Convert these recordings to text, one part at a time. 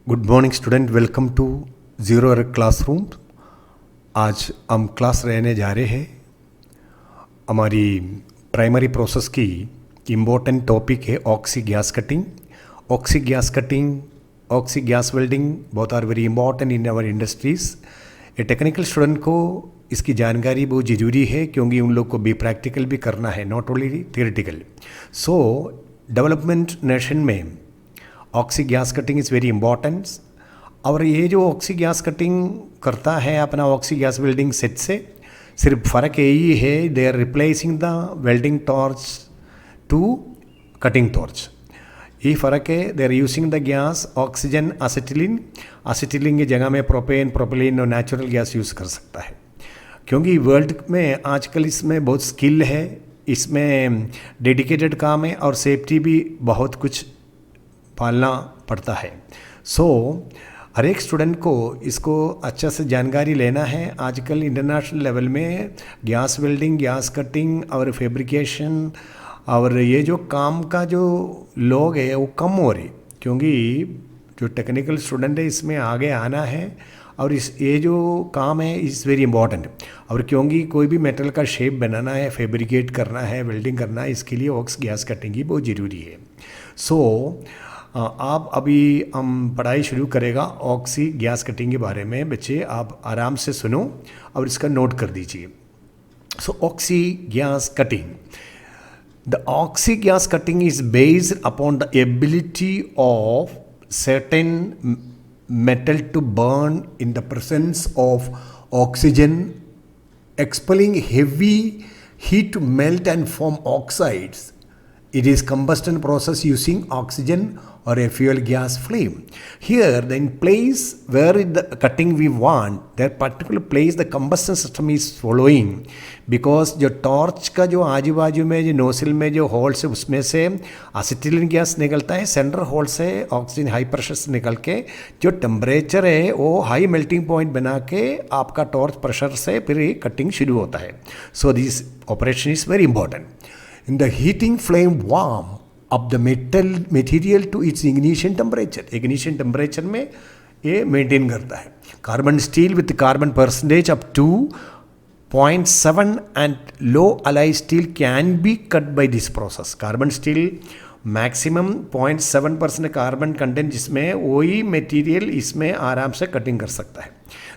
Good morning student, welcome to zero error classroom. आज हम class रहने जा रहे हैं। हमारी प्राइमरी प्रोसेस की इम्पोर्टेंट टॉपिक है oxy gas cutting. Oxy gas cutting, oxy gas welding both are very important in our industries. ये टेक्निकल स्टूडेंट को इसकी जानकारी बहुत ज़रूरी है क्योंकि उन लोग को भी प्रैक्टिकल भी करना है, not only theoretical. So development nation में oxy gas cutting is very important. और ये जो ऑक्सी गैस कटिंग करता है अपना ऑक्सी गैस वेल्डिंग सेट से, सिर्फ फ़र्क यही है they are replacing the welding torch to cutting torch. ये फ़र्क है। They are using the gas oxygen acetylene. Acetylene की जगह में प्रोपेन, प्रोपिलीन और नेचुरल गैस यूज़ कर सकता है क्योंकि वर्ल्ड में आजकल इसमें बहुत स्किल है, इसमें डेडिकेटेड काम है और सेफ्टी भी बहुत कुछ पालना पड़ता है। सो हर एक स्टूडेंट को इसको अच्छा से जानकारी लेना है। आजकल इंटरनेशनल लेवल में गैस वेल्डिंग, गैस कटिंग और फैब्रिकेशन और ये जो काम का जो लोग है वो कम हो रही क्योंकि जो टेक्निकल स्टूडेंट है इसमें आगे आना है और ये जो काम है इज़ वेरी इंपॉर्टेंट। और क्योंकि कोई भी मेटल का शेप बनाना है, फैब्रिकेट करना है, वेल्डिंग करना है, इसके लिए ऑक्स गैस कटिंग ही बहुत ज़रूरी है। सो आप अभी हम पढ़ाई शुरू करेगा ऑक्सी गैस कटिंग के बारे में। बच्चे आप आराम से सुनो और इसका नोट कर दीजिए। So oxy gas cutting, the oxy gas cutting is based upon the ability of certain metal to burn in the presence of oxygen, expelling heavy heat to melt and form oxides. It is combustion process using oxygen or a fuel gas flame. Here, the in place where the cutting we want, that particular place the combustion system is following, because जो torch का जो आजू बाजू में जो नोसिल में जो holes है उसमें से असिटिलिन गैस निकलता है, सेंट्रल होल से ऑक्सीजन हाई प्रेशर से निकल के जो टेम्परेचर है वो हाई मेल्टिंग पॉइंट बना के आपका टॉर्च प्रेशर से फिर कटिंग शुरू होता है। So this operation is very important. In the heating flame warm up the material to its ignition temperature. Ignition temperature में ये मेंटेन करता है। Carbon steel with carbon percentage up to 0.7 and low alloy steel can be cut by this process. Carbon steel maximum 0.7% carbon content जिसमें वही material इसमें आराम से cutting कर सकता है।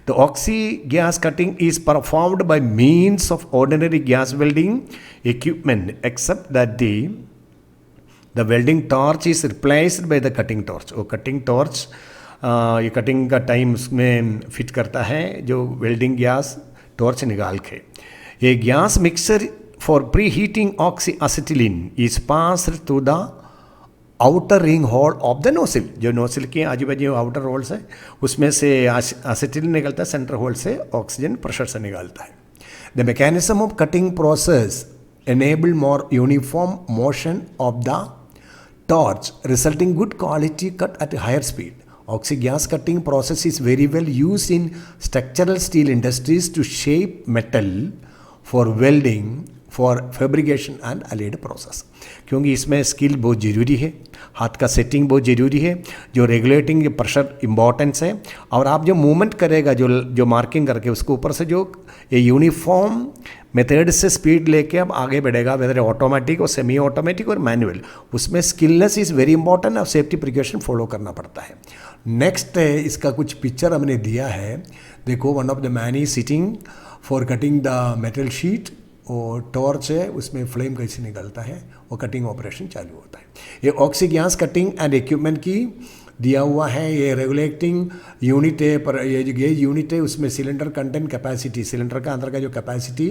The oxy gas cutting is performed by means of ordinary gas welding equipment, except that the welding torch is replaced by the cutting torch. वो cutting torch ये कटिंग का टाइम उसमें फिट करता है जो वेल्डिंग गैस टॉर्च निकाल के। ये gas mixer for pre heating oxy acetylene is passed through the outer ring hole of the nozzle. जो नोसिल के आजू बाजू आउटर होल्स है उसमें से एसिटिलिन निकलता है, सेंट्रल होल से ऑक्सीजन प्रेशर से निकालता है। The mechanism of cutting process enable more uniform motion of the torch resulting good quality cut at higher speed. Oxy gas cutting process is very well used in structural steel industries to shape metal for welding, for fabrication and allied process. क्योंकि इसमें skill बहुत ज़रूरी है, हाथ का setting बहुत ज़रूरी है, जो रेगुलेटिंग प्रेशर इम्पॉर्टेंस है। और आप जो मूवमेंट करेगा जो मार्किंग करके उसके ऊपर से जो ये यूनिफॉर्म मेथड से स्पीड लेके अब आगे बढ़ेगा, वेदर ऑटोमेटिक और सेमी ऑटोमेटिक और मैनुअल, उसमें स्किलनेस इज़ वेरी इंपॉर्टेंट और सेफ्टी प्रिकॉशन फॉलो करना पड़ता है। नेक्स्ट है इसका कुछ पिक्चर हमने दिया है, देखो one of the man is sitting for cutting the metal sheet और टॉर्च है उसमें फ्लेम कैसे निकलता है, वो कटिंग ऑपरेशन चालू होता है। ये oxy gas cutting and equipment की दिया हुआ है, ये रेगुलेटिंग यूनिट है, पर ये जो गेज यूनिट है उसमें सिलेंडर कंटेंट कैपेसिटी, सिलेंडर का अंदर का जो कैपेसिटी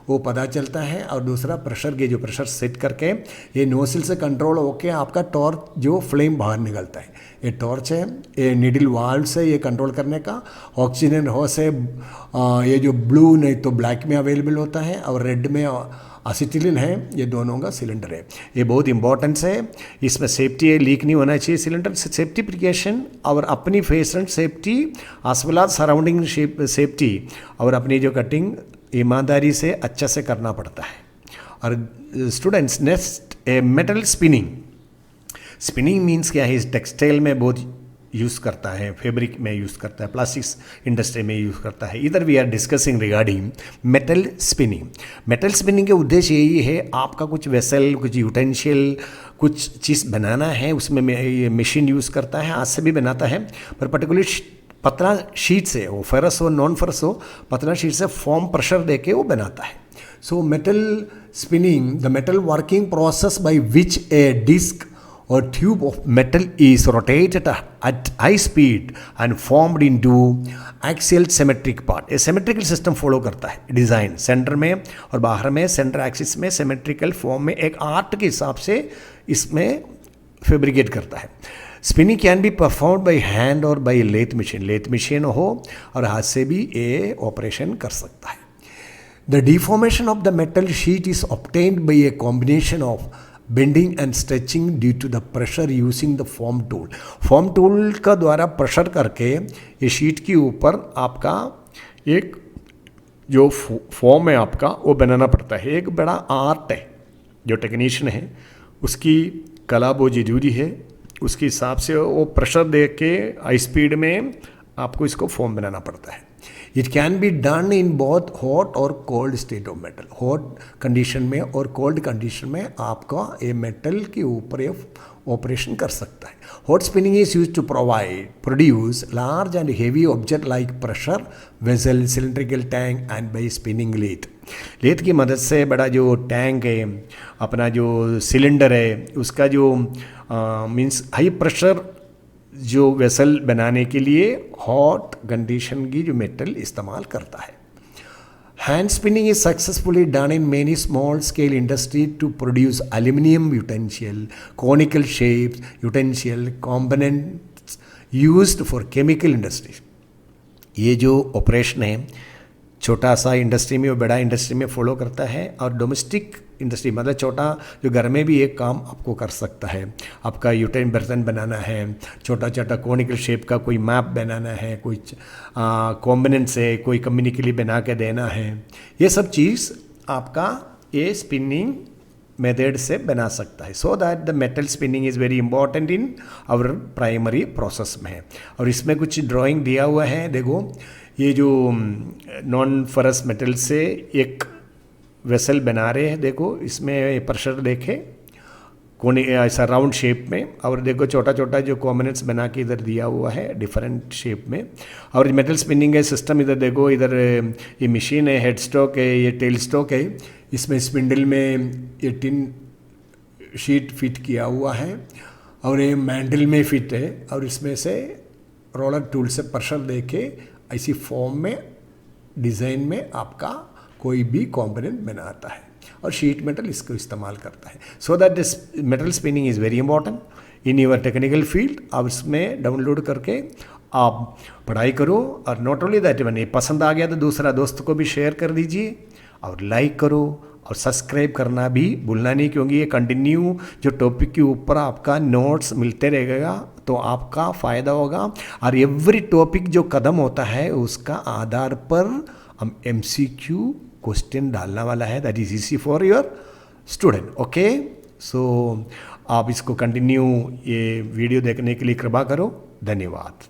वो पता चलता है। और दूसरा प्रेशर गेज, जो प्रेशर सेट करके ये नोसिल से कंट्रोल होके आपका टॉर्च जो फ्लेम बाहर निकलता है। ये टॉर्च है, ये नीडल वाल्व से ये कंट्रोल करने का। ऑक्सीजन हॉस है, ये जो ब्लू नहीं तो ब्लैक में अवेलेबल होता है और रेड में असिटिलिन है, ये दोनों का सिलेंडर है। ये बहुत इंपॉर्टेंस है, इसमें सेफ्टी है, लीक नहीं होना चाहिए सिलेंडर से, सेफ्टी प्रिकॉशन और अपनी face and safety as well as surrounding safety और अपनी जो कटिंग ईमानदारी से अच्छा से करना पड़ता है। और students next metal spinning. Spinning means क्या है, इस टेक्सटाइल में बहुत यूज़ करता है, फैब्रिक में यूज़ करता है, प्लास्टिक्स इंडस्ट्री में यूज़ करता है। इधर we are discussing regarding metal spinning. Metal spinning के उद्देश्य यही है, आपका कुछ वेसल, कुछ यूटेंशियल, कुछ चीज़ बनाना है, उसमें ये मशीन यूज़ करता है, हाथ से भी बनाता है, पर पर्टिकुलर पतला शीट से, वो फेरस हो नॉन फेरस हो, पतला शीट से फॉर्म प्रेशर देके वो बनाता है। So metal spinning, the metal working process by which a disc or tube of metal is rotated at high speed and formed into axial symmetric part। ये symmetrical system follow करता है design, centre में और बाहर में centre axis में symmetrical form में एक आर्ट के हिसाब से इसमें फैब्रिकेट करता है। Spinning can be performed by hand और by lathe machine, lathe machine हो और हाथ से भी ये ऑपरेशन कर सकता है। The deformation of the metal sheet is obtained by a combination of bending and stretching due to the pressure using the form tool. Form tool का द्वारा प्रेशर करके ये शीट के ऊपर आपका एक जो फॉर्म है आपका वो बनाना पड़ता है। एक बड़ा आर्ट है, जो टेक्नीशियन है उसकी कला बहुत ज़रूरी है, उसके हिसाब से वो प्रेशर दे के हाई स्पीड में आपको इसको फॉर्म बनाना पड़ता है। It can be done in both hot और cold state of metal. Hot condition में और कोल्ड कंडीशन में आपका ये मेटल के ऊपर ये ऑपरेशन कर सकता है। Hot spinning is use to produce large and heavy object like pressure vessel, cylindrical tank and by spinning lathe. Lathe की मदद से बड़ा जो टैंक है, अपना जो सिलेंडर है, उसका जो मीन्स हाई प्रेशर जो वेसल बनाने के लिए हॉट कंडीशन की जो मेटल इस्तेमाल करता है। Hand spinning is successfully done in many small scale industry to produce aluminium utensil, conical shapes utensil components used for chemical industry. ये जो ऑपरेशन है छोटा सा इंडस्ट्री में और बड़ा इंडस्ट्री में फॉलो करता है, और डोमेस्टिक इंडस्ट्री मतलब छोटा जो घर में भी एक काम आपको कर सकता है। आपका यूटेन बर्तन बनाना है, छोटा छोटा कॉनिकल शेप का कोई मैप बनाना है, कोई कॉम्पोनेंट से कोई कंपनी के लिए बना के देना है, ये सब चीज़ आपका ये स्पिनिंग मेथड से बना सकता है। So that the metal spinning is very important in our primary process में। और इसमें कुछ ड्राइंग दिया हुआ है, देखो ये जो नॉन फरस मेटल से एक वेसल बना रहे हैं, देखो इसमें प्रेशर देखे कोने ऐसा राउंड शेप में, और देखो छोटा छोटा जो कॉम्पोनेंट्स बना के इधर दिया हुआ है डिफरेंट शेप में। और मेटल स्पिनिंग है सिस्टम, इधर देखो, इधर ये मशीन है, हेड स्टॉक है, ये टेल स्टॉक है, इसमें स्पिंडल में ये टिन शीट फिट किया हुआ है और ये मैंडल में फिट है, और इसमें से रोलर टूल से प्रेशर देके ऐसी फॉर्म में डिज़ाइन में आपका कोई भी कॉम्पोनेंट बनाता है, और शीट मेटल इसको इस्तेमाल करता है। So that this metal spinning is very important in your technical field. आप इसमें डाउनलोड करके आप पढ़ाई करो, और नॉट ओनली दैट, मैंने पसंद आ गया तो दूसरा दोस्त को भी शेयर कर दीजिए, और लाइक करो और सब्सक्राइब करना भी भूलना नहीं, क्योंकि ये कंटिन्यू जो टॉपिक के ऊपर आपका नोट्स मिलते रहेगा तो आपका फ़ायदा होगा। और एवरी टॉपिक जो कदम होता है उसका आधार पर हम MCQ क्वेश्चन डालने वाला है, that is easy for your student. Okay, so आप इसको कंटिन्यू ये वीडियो देखने के लिए कृपा करो। धन्यवाद।